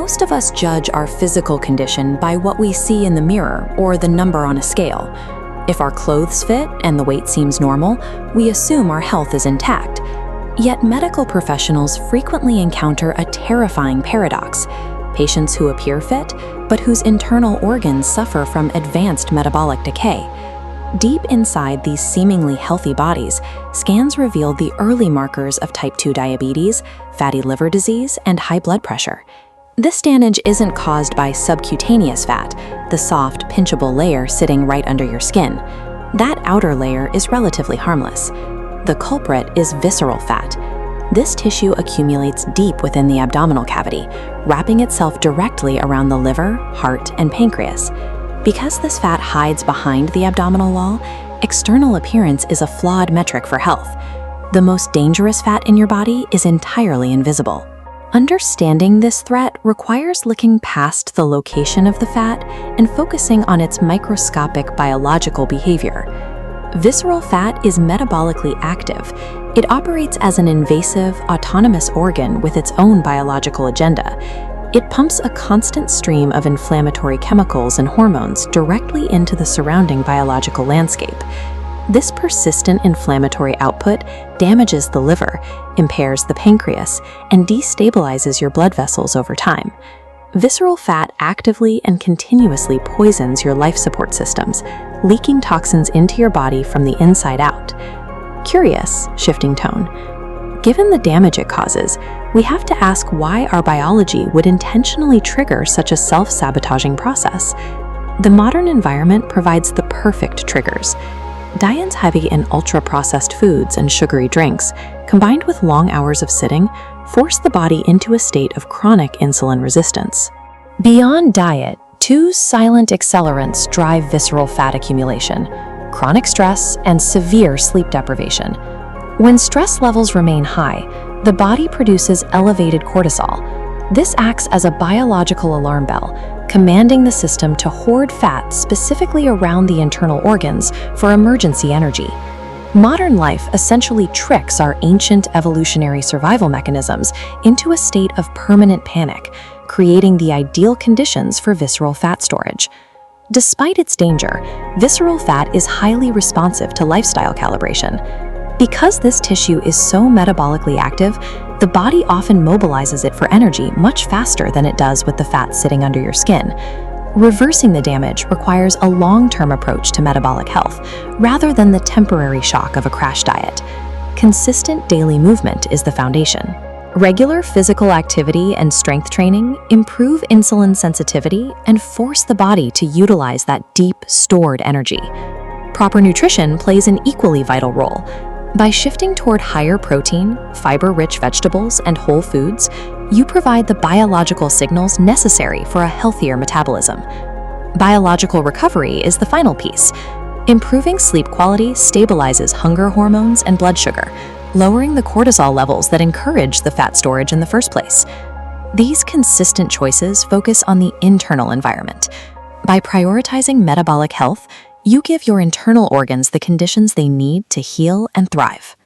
Most of us judge our physical condition by what we see in the mirror or the number on a scale. If our clothes fit and the weight seems normal, we assume our health is intact. Yet medical professionals frequently encounter a terrifying paradox: patients who appear fit, but whose internal organs suffer from advanced metabolic decay. Deep inside these seemingly healthy bodies, scans reveal the early markers of type 2 diabetes, fatty liver disease, and high blood pressure. This damage isn't caused by subcutaneous fat, the soft, pinchable layer sitting right under your skin. That outer layer is relatively harmless. The culprit is visceral fat. This tissue accumulates deep within the abdominal cavity, wrapping itself directly around the liver, heart, and pancreas. Because this fat hides behind the abdominal wall, external appearance is a flawed metric for health. The most dangerous fat in your body is entirely invisible. Understanding this threat requires looking past the location of the fat and focusing on its microscopic biological behavior. Visceral fat is metabolically active. It operates as an invasive, autonomous organ with its own biological agenda. It pumps a constant stream of inflammatory chemicals and hormones directly into the surrounding biological landscape. This persistent inflammatory output damages the liver, impairs the pancreas, and destabilizes your blood vessels over time. Visceral fat actively and continuously poisons your life support systems, leaking toxins into your body from the inside out. Curious, shifting tone. Given the damage it causes, we have to ask why our biology would intentionally trigger such a self-sabotaging process. The modern environment provides the perfect triggers. Diets heavy in ultra-processed foods and sugary drinks, combined with long hours of sitting, force the body into a state of chronic insulin resistance. Beyond diet, two silent accelerants drive visceral fat accumulation: chronic stress and severe sleep deprivation. When stress levels remain high, the body produces elevated cortisol. This acts as a biological alarm bell, commanding the system to hoard fat specifically around the internal organs for emergency energy. Modern life essentially tricks our ancient evolutionary survival mechanisms into a state of permanent panic, creating the ideal conditions for visceral fat storage. Despite its danger, visceral fat is highly responsive to lifestyle calibration. Because this tissue is so metabolically active, the body often mobilizes it for energy much faster than it does with the fat sitting under your skin. Reversing the damage requires a long-term approach to metabolic health, rather than the temporary shock of a crash diet. Consistent daily movement is the foundation. Regular physical activity and strength training improve insulin sensitivity and force the body to utilize that deep, stored energy. Proper nutrition plays an equally vital role. By shifting toward higher protein, fiber-rich vegetables, and whole foods, you provide the biological signals necessary for a healthier metabolism. Biological recovery is the final piece. Improving sleep quality stabilizes hunger hormones and blood sugar, lowering the cortisol levels that encourage the fat storage in the first place. These consistent choices focus on the internal environment. By prioritizing metabolic health, you give your internal organs the conditions they need to heal and thrive.